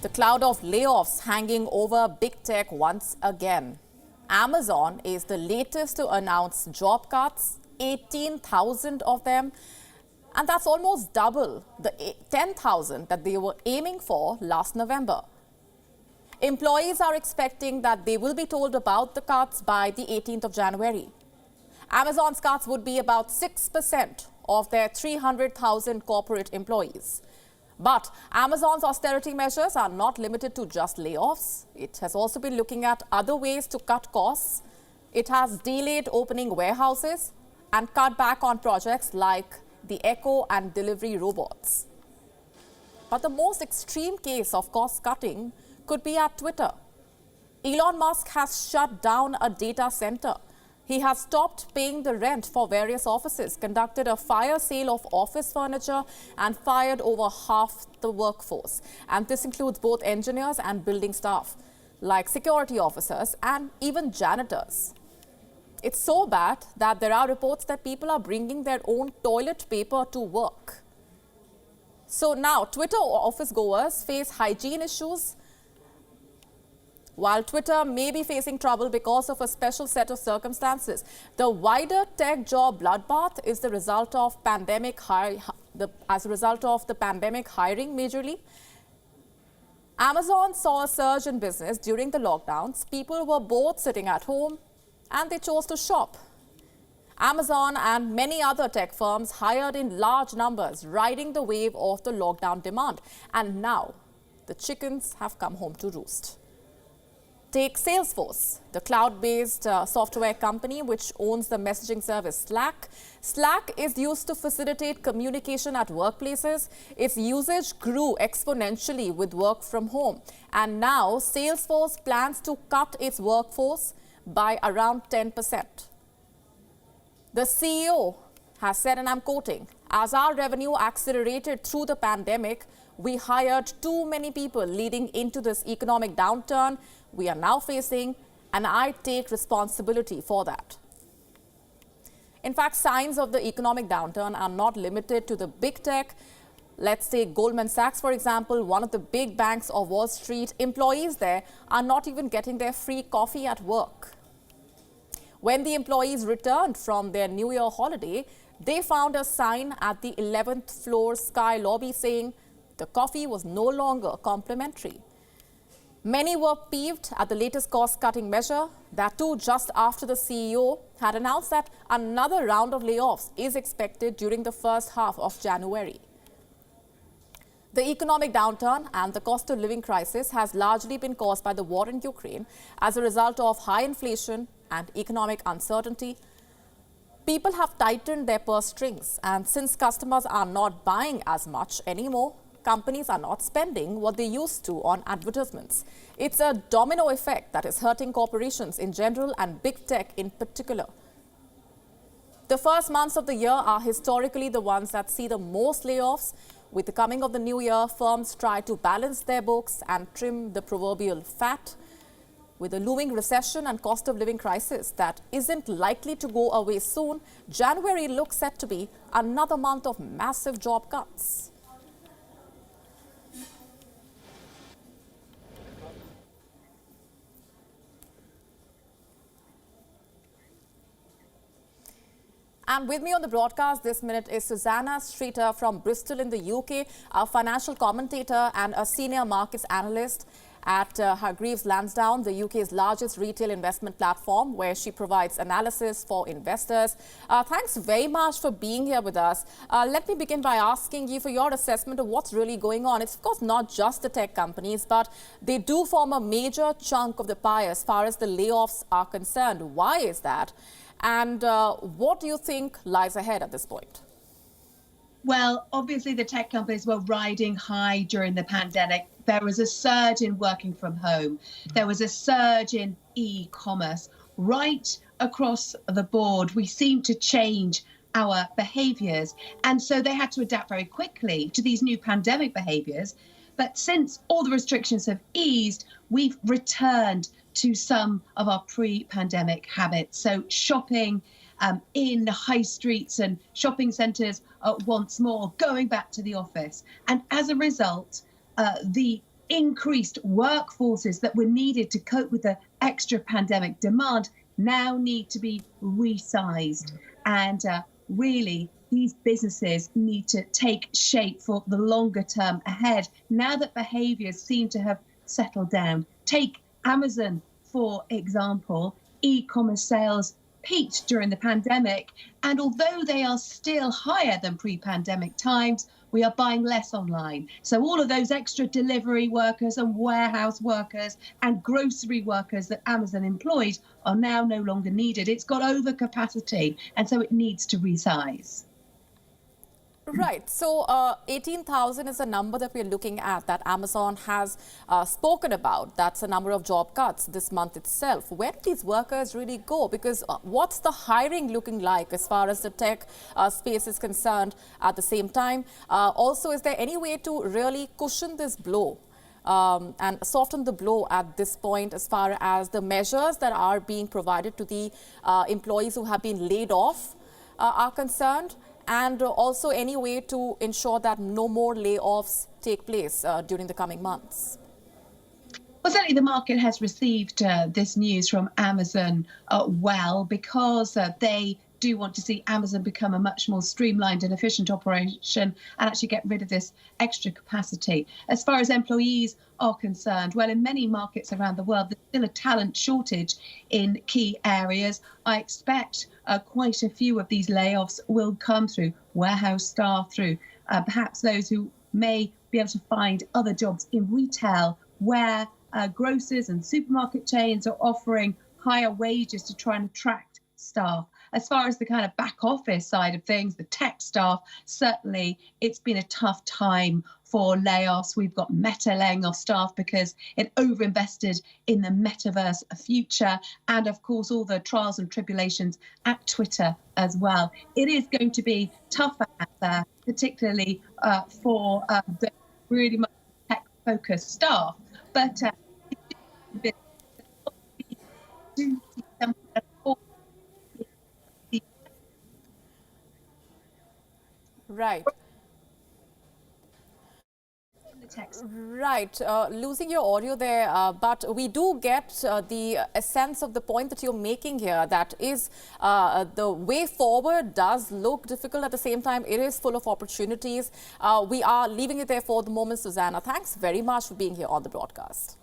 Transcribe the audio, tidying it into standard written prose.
The cloud of layoffs hanging over big tech once again. Amazon is the latest to announce job cuts, 18,000 of them. And that's almost double the 10,000 that they were aiming for last November. Employees are expecting that they will be told about the cuts by the 18th of January. Amazon's cuts would be about 6% of their 300,000 corporate employees. But Amazon's austerity measures are not limited to just layoffs. It has also been looking at other ways to cut costs. It has delayed opening warehouses and cut back on projects like the Echo and delivery robots. But the most extreme case of cost cutting could be at Twitter. Elon Musk has shut down a data center. He has stopped paying the rent for various offices, conducted a fire sale of office furniture, and fired over half the workforce. And this includes both engineers and building staff, like security officers and even janitors. It's so bad that there are reports that people are bringing their own toilet paper to work. So now Twitter office goers face hygiene issues, while Twitter may be facing trouble because of a special set of circumstances. The wider tech job bloodbath is the result of the pandemic hiring majorly. Amazon saw a surge in business during the lockdowns. People were both sitting at home and they chose to shop. Amazon and many other tech firms hired in large numbers, riding the wave of the lockdown demand. And now the chickens have come home to roost. Take Salesforce, the cloud-based software company which owns the messaging service Slack. Slack is used to facilitate communication at workplaces. Its usage grew exponentially with work from home. And now Salesforce plans to cut its workforce by around 10%. The CEO has said, and I'm quoting, "As our revenue accelerated through the pandemic, we hired too many people leading into this economic downturn we are now facing, and I take responsibility for that." In fact, signs of the economic downturn are not limited to the big tech. Let's take Goldman Sachs, for example, one of the big banks of Wall Street. Employees there are not even getting their free coffee at work. When the employees returned from their New Year holiday, they found a sign at the 11th floor Sky lobby saying the coffee was no longer complimentary. Many were peeved at the latest cost-cutting measure, that too just after the CEO had announced that another round of layoffs is expected during the first half of January. The economic downturn and the cost of living crisis has largely been caused by the war in Ukraine as a result of high inflation and economic uncertainty. People have tightened their purse strings, and since customers are not buying as much anymore, companies are not spending what they used to on advertisements. It's a domino effect that is hurting corporations in general and big tech in particular. The first months of the year are historically the ones that see the most layoffs. With the coming of the new year, firms try to balance their books and trim the proverbial fat. With a looming recession and cost of living crisis that isn't likely to go away soon, January looks set to be another month of massive job cuts. And with me on the broadcast this minute is Susanna Streeter from Bristol in the UK, a financial commentator and a senior markets analyst at Hargreaves Lansdown, the UK's largest retail investment platform, where she provides analysis for investors. Thanks very much for being here with us. Let me begin by asking you for your assessment of what's really going on. It's, of course, not just the tech companies, but they do form a major chunk of the pie as far as the layoffs are concerned. Why is that? And what do you think lies ahead at this point? Well, obviously, the tech companies were riding high during the pandemic. There was a surge in working from home. There was a surge in e-commerce. Right across the board, we seemed to change our behaviours. And so they had to adapt very quickly to these new pandemic behaviours. But since all the restrictions have eased, we've returned to some of our pre-pandemic habits. So shopping in high streets and shopping centres once more, going back to the office. And as a result, the increased workforces that were needed to cope with the extra pandemic demand now need to be resized. And really, these businesses need to take shape for the longer term ahead now that behaviours seem to have settled down. Take Amazon, for example. E-commerce sales peaked during the pandemic, and although they are still higher than pre-pandemic times, we are buying less online. So all of those extra delivery workers and warehouse workers and grocery workers that Amazon employed are now no longer needed. It's got overcapacity, and so it needs to resize. Right. So 18,000 is a number that we're looking at that Amazon has spoken about. That's a number of job cuts this month itself. Where do these workers really go? Because what's the hiring looking like as far as the tech space is concerned at the same time? Also, is there any way to really cushion this blow and soften the blow at this point as far as the measures that are being provided to the employees who have been laid off are concerned? And also any way to ensure that no more layoffs take place during the coming months? Well, certainly the market has received this news from Amazon well, because they do want to see Amazon become a much more streamlined and efficient operation and actually get rid of this extra capacity. As far as employees are concerned, well, in many markets around the world, there's still a talent shortage in key areas. I expect quite a few of these layoffs will come through warehouse staff, through perhaps those who may be able to find other jobs in retail, where grocers and supermarket chains are offering higher wages to try and attract staff. As far as the kind of back office side of things, the tech staff, certainly it's been a tough time for layoffs. We've got Meta laying off staff because it overinvested in the metaverse future, and of course all the trials and tribulations at Twitter as well. It is going to be tougher out there, particularly for the really much tech-focused staff. But Right. Right. Losing your audio there, but we do get the essence of the point that you're making here. That is, the way forward does look difficult. At the same time, it is full of opportunities. We are leaving it there for the moment, Susanna. Thanks very much for being here on the broadcast.